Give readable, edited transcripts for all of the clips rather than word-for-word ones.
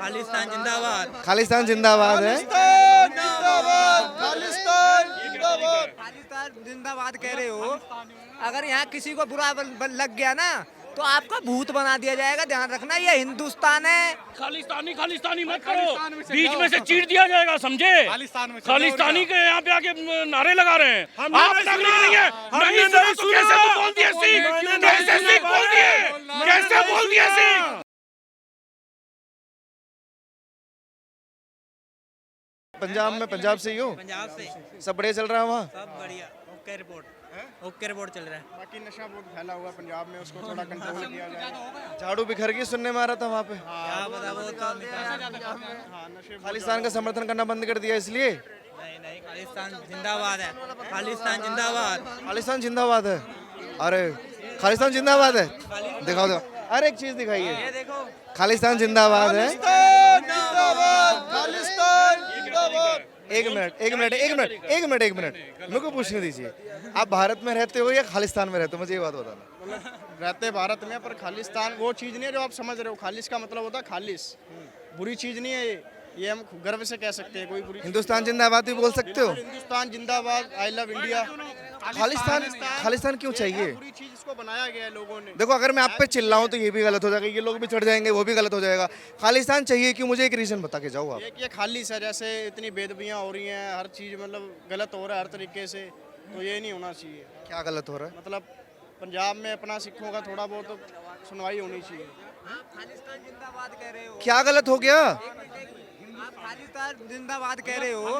खालिस्तान जिंदाबाद। खालिस्तान जिंदाबाद है। खालिस्तान जिंदाबाद कह रहे हो, अगर यहाँ किसी को बुरा लग गया ना तो आपका भूत बना दिया जाएगा। ध्यान रखना, ये हिंदुस्तान है। खालिस्तानी मत करो, बीच में से चीर दिया जाएगा, समझे? खालिस्तानी के यहाँ पे आके नारे लगा रहे हैं। आप नागरिक नहीं है, नहीं सुना तो कैसे बोल दिए सिख? कैसे सिख बोल दिए? कैसे बोल दिए सिख? पंजाब में, पंजाब से ही हो? पंजाब से। सब बढ़िया चल रहा है वहाँ? सब बढ़िया, ओके रिपोर्ट, ओके रिपोर्ट चल रहा है। बाकी नशा बहुत फैला हुआ पंजाब में, उसको थोड़ा कंट्रोल किया जाए। झाड़ू बिखर गई सुनने में आ रहा था वहाँ पे। क्या पता, वो तो खालिस्तान का समर्थन करना बंद कर दिया इसलिए? नहीं, खालिस्तान जिंदाबाद है। खालिस्तान जिंदाबाद। खालिस्तान जिंदाबाद है। अरे खालिस्तान जिंदाबाद है, दिखाओ दिखाओ। अरे एक चीज दिखाइए, ये देखो, खालिस्तान जिंदाबाद है। एक मिनट मेरे को पूछने दीजिए, आप भारत में रहते हो या खालिस्तान में रहते हो? मुझे ये बात बताना। रहते भारत में, पर खालिस्तान वो चीज़ नहीं है जो आप समझ रहे हो। खालिस का मतलब होता है खालिस, बुरी चीज़ नहीं है ये हम गर्व से कह सकते हैं। कोई बुरी हिंदुस्तान जिंदाबाद भी बोल सकते हो। हिंदुस्तान जिंदाबाद, आई लव इंडिया। खालिस्तान क्यों चाहिए? बुरी चीज़ इसको बनाया गया है लोगों ने। देखो, अगर मैं आप पे चिल्लाऊं तो ये भी गलत हो जाएगा, ये लोग भी चढ़ जाएंगे, वो भी गलत हो जाएगा। खालिस्तान चाहिए क्यों? मुझे एक रीजन बता के जाओ आप। ये खालिस है, जैसे इतनी बेदबियाँ हो रही हैं, हर चीज़ मतलब गलत हो रहा है हर तरीके से, तो ये नहीं होना चाहिए। क्या गलत हो रहा है? मतलब पंजाब में अपना सिखों का थोड़ा बहुत सुनवाई होनी चाहिए। खालिस्तान जिंदाबाद कह रहे हो, क्या गलत हो गया? आप खालिस्तान जिंदाबाद कह रहे हो,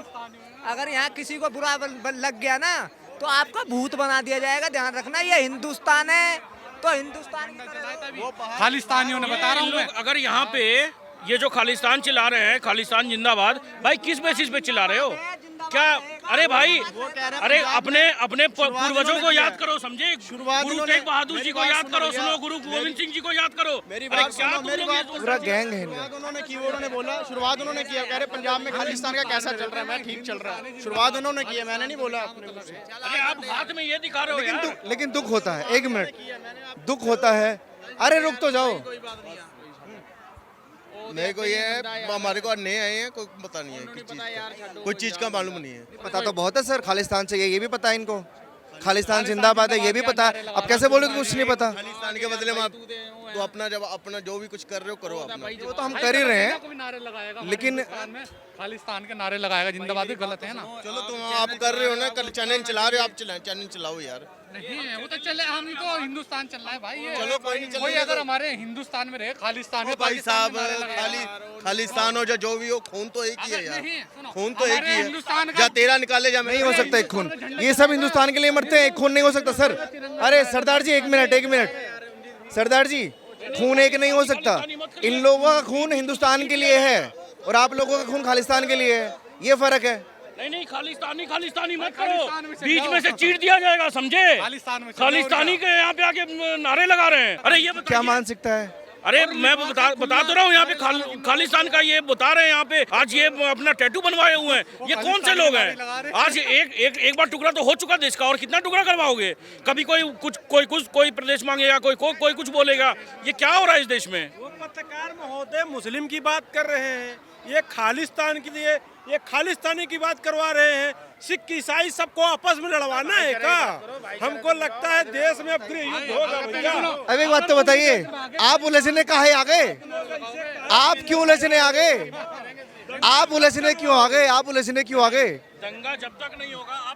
अगर यहाँ किसी को बुरा लग गया ना तो आपका भूत बना दिया जाएगा। ध्यान रखना, ये हिंदुस्तान है तो हिंदुस्तान की तरह खालिस्तानियों ने बता रहा हूँ मैं। अगर यहाँ पे ये जो खालिस्तान चिल्ला रहे हैं, खालिस्तान जिंदाबाद, भाई किस बेसिस पे चिल्ला रहे हो? क्या? अरे भाई, अरे अपने पूर्वजों को याद करो, समझे? गुरु तेग बहादुर जी को याद करो, सुनो, गुरु गोविंद सिंह जी को याद करो। मेरी बात सुनो, मेरी बात पूरा गैंग है इनका। उन्होंने की, उन्होंने बोला, शुरुआत उन्होंने किया, कह रहे पंजाब में खालिस्तान का कैसा चल रहा है? मैं ठीक चल रहा है, शुरुआत उन्होंने की है, मैंने नहीं बोला अपने मुंह से। अरे आप हाथ में ये दिखा रहे हो यार। लेकिन दुख होता है, एक मिनट, दुख होता है। अरे रुक तो जाओ। मेरे को ये हमारे को नए आए हैं, कोई पता नहीं है कोई चीज़ का मालूम नहीं है। पता तो बहुत है सर, खालिस्तान चाहिए ये भी पता है इनको, खालिस्तान जिंदाबाद है ये भी पता है। अब कैसे बोलोगे कुछ नहीं पता? खालिस्तान के बदले में आप तो अपना, जब अपना जो भी कुछ कर रहे हो करो अपना। वो तो हम कर ही रहे हैं, लेकिन खालिस्तान के नारे लगाएगा, जिंदाबाद भी गलत है ना। चलो तुम आप कर रहे हो ना, कल चैनल चला रहे हो, आप चैनल चलाओ यार। नहीं है वो तो चले, हम तो हिंदुस्तान चल रहा है भाई। चलो कोई नहीं, कोई अगर हमारे हिंदुस्तान में रहे, खालिस्तान में, भाई साहब, खालिस्तान हो या जो भी हो, खून तो एक ही है यार, खून तो एक ही है। हिंदुस्तान या तेरा निकाले जा नहीं हो सकता एक खून। ये सब हिंदुस्तान के लिए मरते हैं, एक खून नहीं हो सकता सर। अरे सरदार जी, एक मिनट सरदार जी, खून एक नहीं हो सकता। इन लोगों का खून हिंदुस्तान के लिए है और आप लोगों का खून खालिस्तान के लिए है, ये फर्क है। नहीं, खालिस्तानी मत करो, बीच में से चीर दिया जाएगा, समझे? खालिस्तानी के यहाँ पे आके नारे लगा रहे हैं। अरे ये क्या मानसिकता है? अरे मैं बता तो रहा हूँ, यहाँ पे खालिस्तान का ये बता रहे हैं। यहाँ पे आज ये अपना टैटू बनवाए हुए हैं, ये कौन से लोग हैं? आज एक बार टुकड़ा तो हो चुका देश का, और कितना टुकड़ा करवाओगे? कभी कोई प्रदेश मांगेगा, कोई कुछ बोलेगा। ये क्या हो रहा है इस देश में? वो पत्रकार महोदय मुस्लिम की बात कर रहे हैं, ये खालिस्तान के लिए, ये खालिस्तानी की बात करवा रहे हैं। सिख ईसाई सबको आपस में लड़वाना है क्या? हमको लगता है देश में अब गृह युद्ध होगा भैया। अब एक बात तो बताइए, आप उलझने काहे आ गए? आप क्यों उलझने आ गए? आप उलझने क्यों आ गए? आप उलझने क्यों आ गए? दंगा जब तक नहीं होगा,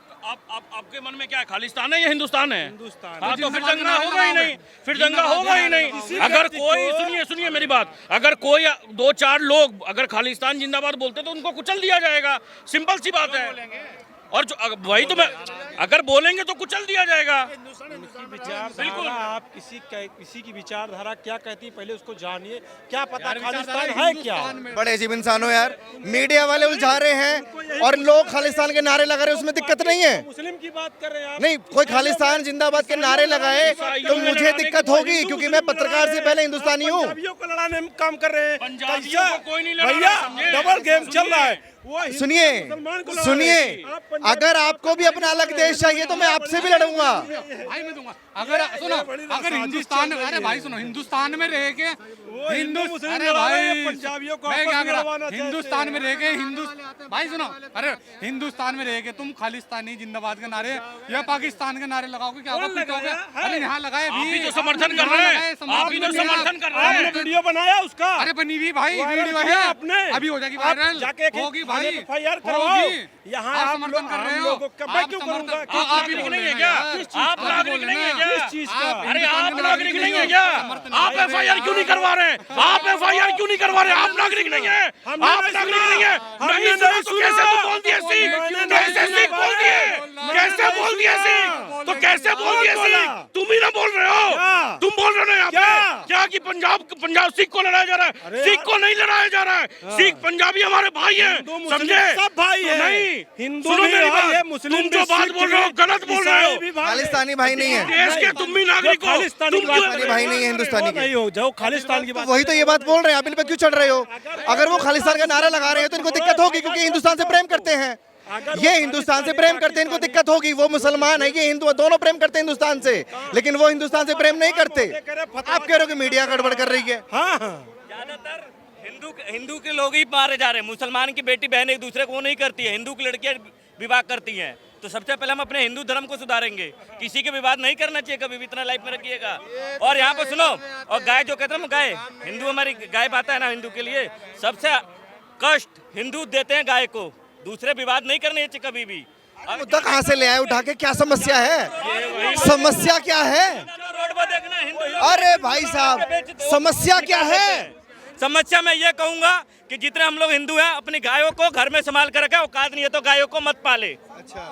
आपके मन में क्या है, खालिस्तान है या हिंदुस्तान है? हिंदुस्तान। हाँ, तो फिर दंगा होगा ही नहीं, फिर दंगा होगा ही नहीं। अगर कोई, सुनिए मेरी बात, अगर कोई 2-4 लोग अगर खालिस्तान जिंदाबाद बोलते तो उनको कुचल दिया जाएगा, सिंपल सी बात है। और जो वही तो मैं, अगर बोलेंगे तो कुचल दिया जाएगा। बिल्कुल, आप किसी की विचारधारा क्या कहती है पहले उसको जानिए, क्या पता खालिस्तान है क्या। बड़े अजीब इंसान हो यार, मीडिया वाले उलझा रहे हैं और लोग खालिस्तान के नारे लगा रहे हैं, उसमें दिक्कत नहीं है। मुस्लिम की बात कर रहे हैं आप। नहीं, कोई खालिस्तान जिंदाबाद के नारे लगाए तो मुझे दिक्कत होगी, क्योंकि मैं पत्रकार से पहले हिंदुस्तानी हूँ। पंजाबियों को लड़ाने में काम कर रहे हैं, पंजाबियों को कोई नहीं लड़ा रहा, भैया समझे? डबल गेम चल रहा है। सुनिए, अगर आपको भी अपना अलग देश चाहिए तो मैं आपसे भी लड़ूंगा भाई, मैं दूंगा। अगर सुनो, अगर हिंदुस्तान, अरे भाई सुनो, हिंदुस्तान में रह के हिंदू मुस्लिम अरे लड़ा रहे हैं, भाई पंजाबियों को मैं आपस क्या में कह रहा लड़वाना चाहते हिंदुस्तान में हैं। रह के भाई सुनो अरे हिंदुस्तान में रह के तुम खालिस्तानी जिंदाबाद के नारे या पाकिस्तान के नारे लगाओगे क्या होगा कौन फिर क्या होगा? लगाया? अरे यहाँ लगाए आप भी ही तो समर्थन कर यहाँ रहे लगाए, हैं, आप ही तो समर्थन कर रहे आपने हैं। वीडियो बनाया उसका? अरे बनी हुई भाई वायरल वीडियो किया है आपने? अभी हो जाएगी आप वायरल जाके होगी भाई FIR करवाओ। होगी। यहाँ आप आप समर्थन कर रहे हम हो लोगों का- मैं आप क्यों समर्थन- करूंगा? आप आप ही नागरिक बोल नहीं है रहे क्या? हैं यार। आप नागरिक नहीं है क्या? किस चीज का? अरे आप हिंदुस्तान नागरिक में नहीं है हो, क्या? समर्थन आप कर रहे FIR क्यों नहीं करवा रहे हैं? आप FIR क्यों नहीं करवा रहे हैं? आप नागरिक नहीं है, हमने आप नहीं नागरिक सुना। नहीं है। हमने नहीं सुना नहीं तो कैसे सुना। तुम बोल दिए सिख? मैंने कैसे नहीं सिख बोल दिए? सुना। कैसे मैंने बोल दिए नहीं सिख? सुना। तो कैसे बोल दिए कौन बोला? सिख? तुम ही ना बोल रहे हो, क्या? तुम बोल रहे हो यहाँ क्या? पे क्या कि पंजाब सिख को लड़ाया जा रहा है? अरे सिख यार। को नहीं लड़ाया जा रहा है। सिख पंजाबी हमारे भाई हैं, हिंदू मुस्लिम समझे? सब भाई तो हैं। नहीं, हिंदू सुनो भी मेरी भाई बात। है, मुस्लिम तुम भी, जो बात सिख बोल रहे हो भी, गलत बोल रहे ईसाई हो। भी भाई हैं। खालिस्तानी भाई नहीं है। देश के तुम भी नागरिक हो, खालिस्तानी तुम की बात क्यों- कर रहे भाई हो? नहीं है हिंदुस्तानी वो के। नहीं हो जाओ खालिस्तान की तो बात वही तो ये बात बोल रहे हैं, आप इन पे क्यों चढ़ रहे हो? अगर वो खालिस्तान का नारा लगा रहे हैं तो इनको दिक्कत होगी क्योंकि हिंदुस्तान से प्रेम करते हैं। ये हिंदुस्तान से प्रेम करते हैं, इनको दिक्कत होगी। वो मुसलमान है, ये हिंदू, दोनों प्रेम करते हैं हिंदुस्तान से, लेकिन वो हिंदुस्तान से प्रेम नहीं करते। आप कह रहे हो कि मीडिया गड़बड़ कर रही है। हाँ हाँ ज्यादातर हिंदू के लोग ही मारे जा रहे हैं। मुसलमान की बेटी बहन एक दूसरे को वो नहीं करती है, हिंदू की लड़कियां विवाह करती हैं। तो सबसे पहले हम अपने हिंदू धर्म को सुधारेंगे। किसी के विवाद नहीं करना चाहिए कभी भी, इतना लाइफ में रखिएगा। और यहाँ पे सुनो, और गाय जो कहते हैं ना, गाय हिंदू हमारी गाय पाता है ना, हिंदू के लिए सबसे कष्ट हिंदू देते हैं गाय को। दूसरे विवाद नहीं करने चाहिए कभी भी। मुद्दा कहाँ से ले आए उठा के? क्या समस्या है? समस्या क्या है? रोड पर देखना हिंदू। अरे भाई साहब, समस्या क्या है? समस्या मैं ये कहूंगा कि जितने हम लोग हिंदू हैं अपनी गायों को घर में संभाल कर रखें, औकात नहीं है तो गायों को मत पाले।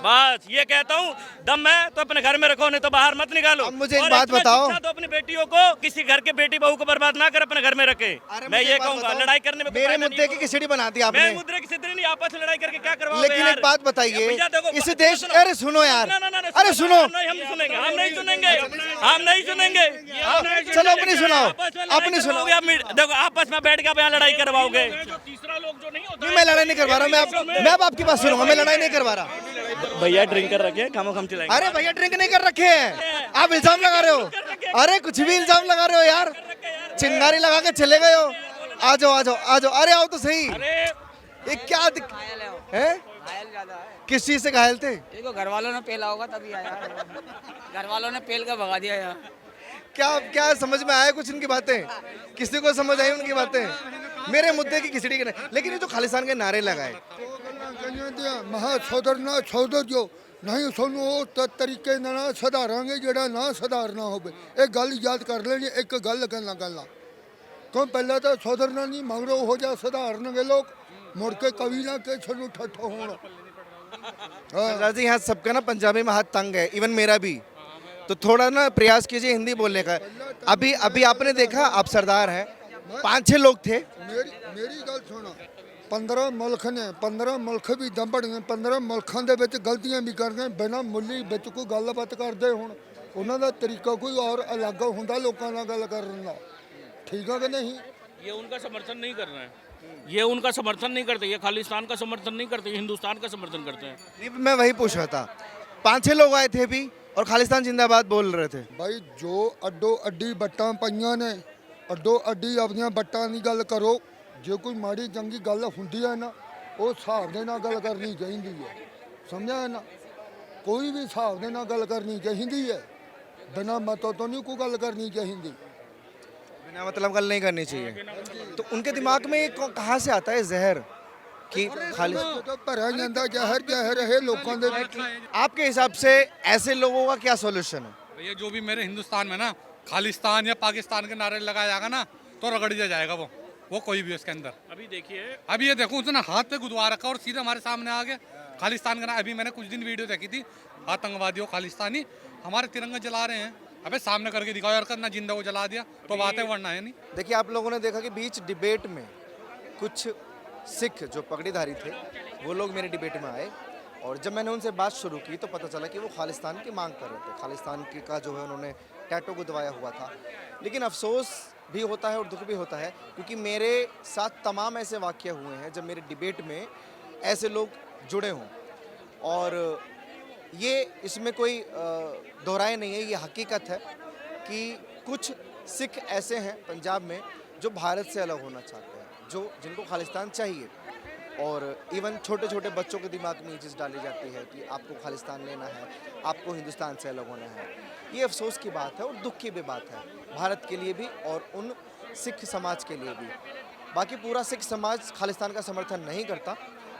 बस ये कहता हूँ, दम है तो अपने घर में रखो, नहीं तो बाहर मत निकालो। अब मुझे एक और बात इतना बताओ। शिक्षा दो अपनी बेटियों को, किसी घर के बेटी बहू को बर्बाद ना कर, अपने घर में रखे। मैं ये कहूंगा, लड़ाई करने में कोई मेरे फायदा मुद्दे नहीं की खिचड़ी बना दी है। मैं आपने। मुद्दे की सिद्धि नहीं, आपस में लड़ाई करके क्या करवाओगे लेकिन यार? एक बात बताइए, भैया देखो, इस देश, अरे सुनो यार, अरे सुनो, हम नहीं सुनेंगे, हम नहीं सुनेंगे, हम नहीं सुनेंगे। चलो अपनी सुनाओ, आपस में लड़ाई अपनी सुनाओ। करवाओगे आप, देखो आपस में बैठ के आप यहाँ लड़ाई करवाओगे। जो तीसरा लोग जो नहीं होता नहीं, मैं लड़ाई नहीं करवा रहा, मैं अब आपकी बात सुनूंगा, मैं लड़ाई नहीं करवा रहा। भैया ड्रिंक कर रखे हैं, हम चलाएंगे। अरे भैया ड्रिंक नहीं कर रखे हैं, आप इल्जाम लगा रहे हो। अरे कुछ भी इल्जाम लगा रहे हो यार, चिंगारी लगा के चले गए हो। आ जाओ आ जाओ आ जाओ, अरे आओ तो सही। ये क्या है? किस चीज से घायल थे? देखो घर वालों ने पेला होगा तभी आया। घर वालों ने पेल कर भगा दिया यार। क्या क्या समझ में आया कुछ इनकी बातें? किसी को समझ आई उनकी बातें? मेरे मुद्दे की खिचड़ी के नहीं। लेकिन ये जो खालिस्तान के नारे लगाए, ਮਹਾ ਸੋਦਰ ਨਾ ਸੋਦਰ ਜੋ ਨਹੀਂ ਸਾਨੂੰ ਉਹ ਤਰੀਕੇ ਨਾਲ ਸੁਧਾਰਾਂਗੇ ਜਿਹੜਾ ਨਾ ਸੁਧਾਰਨਾ ਹੋਵੇ। ਇਹ ਗੱਲ ਯਾਦ ਕਰ ਲੈਣੀ, ਇੱਕ ਗੱਲ ਗੱਲਾਂ ਕਿਉਂ ਪਹਿਲਾਂ ਤਾਂ ਸੁਧਰਨਾ ਨਹੀਂ, ਮਗਰੋਂ ਹੋ ਜਾ ਸੁਧਾਰਨਗੇ ਲੋਕ, ਮੁੜ ਕੇ ਕਵੀ ਨਾ ਕਿ ਸਾਨੂੰ ਠੱਠ ਹੋਣ। सरदार जी यहाँ सबका ना पंजाबी में हाथ तंग है, इवन मेरा भी, तो थोड़ा ना प्रयास कीजिए हिंदी बोलने का। अभी आपने देखा, आप सरदार हैं, 5-6 लोग थे। ਮੇਰੀ ਗੱਲ ਸੁਣੋ, 15 ਮੁਲਕ ਨੇ, 15 ਮੁਲਕ ਵੀ ਦੰਬੜ ਨੇ, 15 ਮੁਲਕਾਂ ਦੇ ਵਿੱਚ ਗਲਤੀਆਂ ਵੀ ਕਰਦੇ ਨੇ, ਬਿਨਾਂ ਮੁੱਲੀ ਵਿੱਚ ਕੋਈ ਗੱਲਬਾਤ ਕਰਦੇ ਹੁਣ ਉਹਨਾਂ ਦਾ ਤਰੀਕਾ ਕੋਈ ਔਰ ਅਲੱਗ ਹੁੰਦਾ ਲੋਕਾਂ ਨਾਲ ਗੱਲ ਕਰਨ ਦਾ। ਠੀਕ ਹੈ ਕਿ ਨਹੀਂ? ये उनका समर्थन नहीं कर रहे हैं, ये उनका समर्थन नहीं करते, ये खालिस्तान का समर्थन नहीं करते, ये हिंदुस्तान का समर्थन करते हैं। नहीं, मैं वही पूछ रहा था, 5-6 लोग आए थे भी और खालिस्तान जिंदाबाद बोल रहे थे। ਭਾਈ ਜੋ ਅੱਡੋ ਅੱਡੀ ਬੱਟਾਂ ਪਈਆਂ ਨੇ, ਅੱਡੋ ਅੱਡੀ ਆਪਣੀਆਂ ਬੱਟਾਂ ਦੀ ਗੱਲ ਕਰੋ। ਜੇ ਕੋਈ ਮਾੜੀ ਚੰਗੀ ਗੱਲ ਹੁੰਦੀ ਹੈ ਨਾ, ਉਹ ਹਿਸਾਬ ਦੇ ਨਾਲ ਗੱਲ ਕਰਨੀ ਚਾਹੀਦੀ ਹੈ। ਸਮਝਿਆ ਨਾ? ਕੋਈ ਵੀ ਹਿਸਾਬ ਦੇ ਨਾਲ ਗੱਲ ਕਰਨੀ ਚਾਹੀਦੀ ਹੈ, ਬਿਨਾਂ ਮਤੋਂ ਤੋਂ ਨਹੀਂ ਕੋਈ ਗੱਲ ਕਰਨੀ ਚਾਹੀਦੀ। बिना मतलब गल नहीं करनी चाहिए। तो उनके दिमाग में ये कहाँ से आता है जहर कि खालिद? तो भरा ਜਾਂਦਾ ਜ਼ਹਿਰ ਜ਼ਹਿਰ ਇਹ ਲੋਕਾਂ ਦੇ ਵਿੱਚ। आपके हिसाब से ऐसे लोगों का क्या सॉल्यूशन है? भैया जो भी मेरे हिंदुस्तान में ना खालिस्तान या पाकिस्तान के नारे लगाया जाएगा ना तो रगड़ दिया जाएगा वो कोई भी उसके अंदर। अभी देखिए, अभी ये देखो उसने हाथ पे गुदवा रखा और सीधे हमारे सामने आ गया खालिस्तान का। अभी मैंने कुछ दिन वीडियो देखी थी, आतंकवादियों खालिस्तानी हमारे तिरंगा जला रहे हैं। अबे सामने करके दिखाओ यार, करना जिंदा को जला दिया तो बात है, वरना है नहीं। देखिए, आप लोगों ने देखा कि बीच डिबेट में कुछ सिख जो पगड़ीधारी थे वो लोग मेरे डिबेट में आए, और जब मैंने उनसे बात शुरू की तो पता चला कि वो खालिस्तान की मांग कर रहे थे। खालिस्तान की का जो है उन्होंने टैटू गुदवाया हुआ था। लेकिन अफसोस भी होता है और दुख भी होता है, क्योंकि मेरे साथ तमाम ऐसे वाक़या हुए हैं जब मेरे डिबेट में ऐसे लोग जुड़े हों, और ये इसमें कोई दोहराए नहीं है, ये हकीकत है कि कुछ सिख ऐसे हैं पंजाब में जो भारत से अलग होना चाहते हैं, जो जिनको खालिस्तान चाहिए। और इवन छोटे छोटे बच्चों के दिमाग में ये चीज़ डाली जाती है कि आपको खालिस्तान लेना है, आपको हिंदुस्तान से अलग होना है। ये अफसोस की बात है और दुख की भी बात है, भारत के लिए भी और उन सिख समाज के लिए भी। बाकी पूरा सिख समाज खालिस्तान का समर्थन नहीं करता।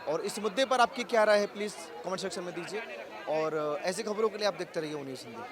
और इस मुद्दे पर आपकी क्या राय है, प्लीज़ कमेंट सेक्शन में दीजिए। और ऐसी खबरों के लिए आप देखते रहिए 19 हिंदी।